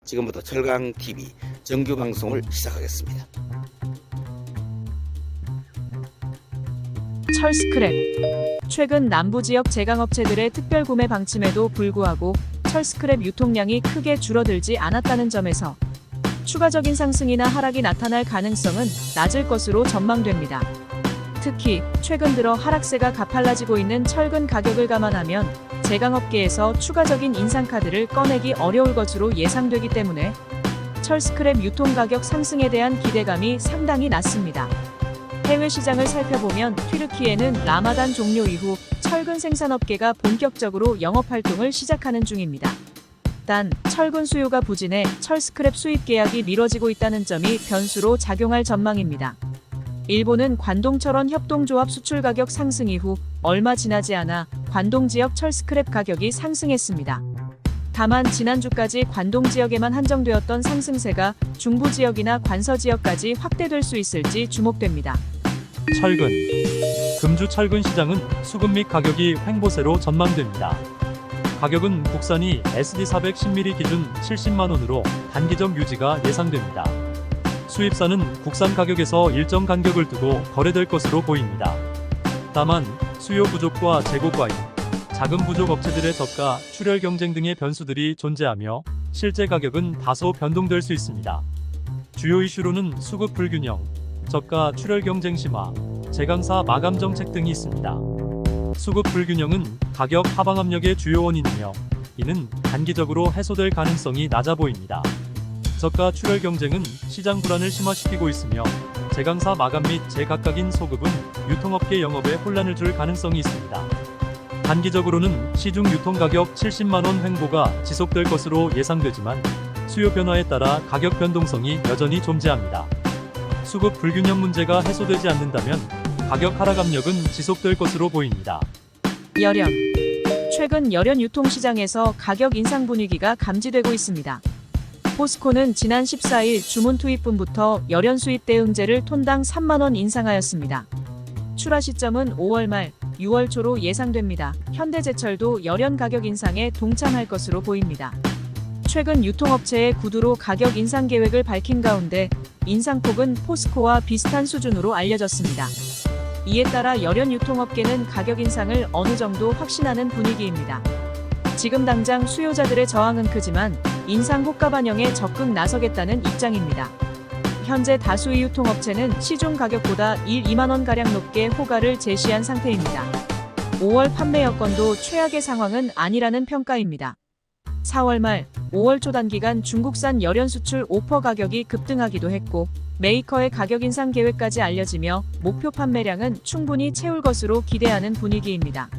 지금부터 철강TV 정규 방송을 시작하겠습니다. 철스크랩. 최근 남부지역 제강업체들의 특별구매 방침에도 불구하고 철스크랩 유통량이 크게 줄어들지 않았다는 점에서 추가적인 상승이나 하락이 나타날 가능성은 낮을 것으로 전망됩니다. 특히 최근 들어 하락세가 가팔라지고 있는 철근 가격을 감안하면 제강업계에서 추가적인 인상카드를 꺼내기 어려울 것으로 예상되기 때문에 철스크랩 유통가격 상승에 대한 기대감이 상당히 낮습니다. 해외 시장을 살펴보면 튀르키예는 라마단 종료 이후 철근 생산업계가 본격적으로 영업활동을 시작하는 중입니다. 단, 철근 수요가 부진해 철스크랩 수입 계약이 미뤄지고 있다는 점이 변수로 작용할 전망입니다. 일본은 관동철원 협동조합 수출 가격 상승 이후 얼마 지나지 않아 관동 지역 철스크랩 가격이 상승했습니다. 다만 지난주까지 관동 지역에만 한정되었던 상승세가 중부 지역이나 관서 지역까지 확대될 수 있을지 주목됩니다. 철근. 금주 철근 시장은 수급 및 가격이 횡보세로 전망됩니다. 가격은 국산이 SD410mm 기준 70만원으로 단기적 유지가 예상됩니다. 수입산은 국산 가격에서 일정 간격을 두고 거래될 것으로 보입니다. 다만 수요 부족과 재고 과잉, 자금 부족 업체들의 저가, 출혈 경쟁 등의 변수들이 존재하며 실제 가격은 다소 변동될 수 있습니다. 주요 이슈로는 수급 불균형, 저가 출혈 경쟁 심화, 제강사 마감 정책 등이 있습니다. 수급 불균형은 가격 하방 압력의 주요 원인이며 이는 단기적으로 해소될 가능성이 낮아 보입니다. 저가 출혈 경쟁은 시장 불안을 심화시키고 있으며 제강사 마감 및 제각각인 소급은 유통업계 영업에 혼란을 줄 가능성이 있습니다. 단기적으로는 시중 유통가격 70만원 횡보가 지속될 것으로 예상되지만 수요 변화에 따라 가격 변동성이 여전히 존재합니다. 수급 불균형 문제가 해소되지 않는다면 가격 하락 압력은 지속될 것으로 보입니다. 열연. 최근 열연 유통시장에서 가격 인상 분위기가 감지되고 있습니다. 포스코는 지난 14일 주문 투입분부터 열연 수입 대응제를 톤당 3만원 인상하였습니다. 출하 시점은 5월 말, 6월 초로 예상됩니다. 현대제철도 열연 가격 인상에 동참할 것으로 보입니다. 최근 유통업체의 구두로 가격 인상 계획을 밝힌 가운데 인상폭은 포스코와 비슷한 수준으로 알려졌습니다. 이에 따라 열연 유통업계는 가격 인상을 어느 정도 확신하는 분위기입니다. 지금 당장 수요자들의 저항은 크지만 인상 효과 반영에 적극 나서겠다는 입장입니다. 현재 다수의 유통업체는 시중 가격보다 2만원가량 높게 호가를 제시한 상태입니다. 5월 판매 여건도 최악의 상황은 아니라는 평가입니다. 4월 말, 5월 초 단기간 중국산 열연 수출 5% 가격이 급등하기도 했고 메이커의 가격 인상 계획까지 알려지며 목표 판매량은 충분히 채울 것으로 기대하는 분위기입니다.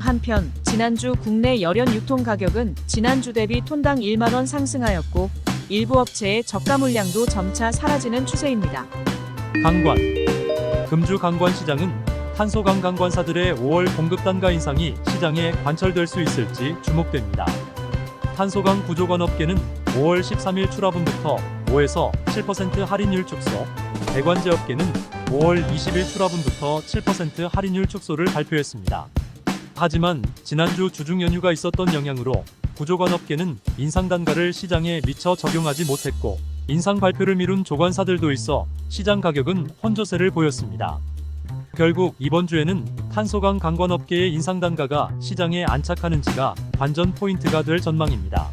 한편 지난주 국내 열연 유통 가격은 지난주 대비 톤당 1만원 상승하였고 일부 업체의 저가 물량도 점차 사라지는 추세입니다. 강관. 금주 강관 시장은 탄소강 강관사들의 5월 공급 단가 인상이 시장에 관철될 수 있을지 주목됩니다. 탄소강 구조관 업계는 5월 13일 출하분부터 5에서 7% 할인율 축소, 배관제 업계는 5월 20일 출하분부터 7% 할인율 축소를 발표했습니다. 하지만 지난주 주중 연휴가 있었던 영향으로 구조관 업계는 인상 단가를 시장에 미처 적용하지 못했고 인상 발표를 미룬 조관사들도 있어 시장 가격은 혼조세를 보였습니다. 결국 이번 주에는 탄소강 강관 업계의 인상 단가가 시장에 안착하는지가 관전 포인트가 될 전망입니다.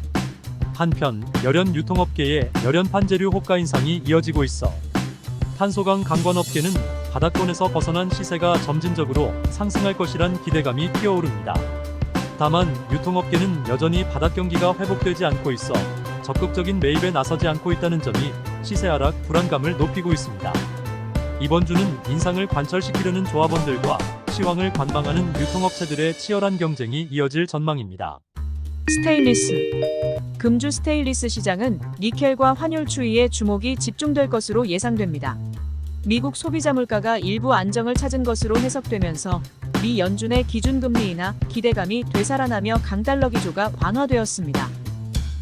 한편 열연 유통업계의 열연 판재류 호가 인상이 이어지고 있어 탄소강 강관 업계는 바닥권에서 벗어난 시세가 점진적으로 상승할 것이란 기대감이 피어오릅니다. 다만 유통업계는 여전히 바닥 경기가 회복되지 않고 있어 적극적인 매입에 나서지 않고 있다는 점이 시세 하락 불안감을 높이고 있습니다. 이번 주는 인상을 관철시키려는 조합원들과 시황을 관망하는 유통업체들의 치열한 경쟁이 이어질 전망입니다. 스테인리스. 금주 스테인리스 시장은 니켈과 환율 추이에 주목이 집중될 것으로 예상됩니다. 미국 소비자 물가가 일부 안정을 찾은 것으로 해석되면서 미 연준의 기준금리 인하 기대감이 되살아나며 강달러 기조가 완화되었습니다.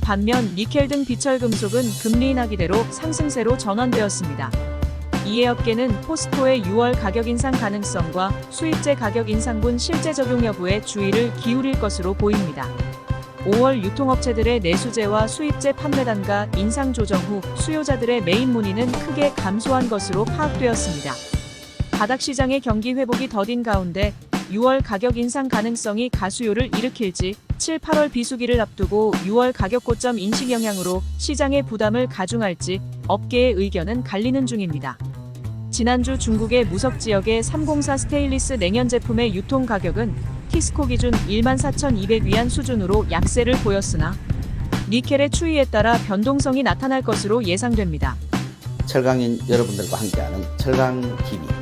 반면 니켈 등 비철금속은 금리 인하 기대로 상승세로 전환되었습니다. 이에 업계는 포스코의 6월 가격 인상 가능성과 수입제 가격 인상분 실제 적용 여부에 주의를 기울일 것으로 보입니다. 5월 유통업체들의 내수제와 수입제 판매 단가 인상 조정 후 수요자들의 메인 문의는 크게 감소한 것으로 파악되었습니다. 바닥시장의 경기 회복이 더딘 가운데 6월 가격 인상 가능성이 가수요를 일으킬지 7, 8월 비수기를 앞두고 6월 가격 고점 인식 영향으로 시장의 부담을 가중할지 업계의 의견은 갈리는 중입니다. 지난주 중국의 무석 지역의 304 스테인리스 냉연 제품의 유통 가격은 키스코 기준 14,200위안 수준으로 약세를 보였으나 니켈의 추이에 따라 변동성이 나타날 것으로 예상됩니다. 철강인 여러분들과 함께하는 철강TV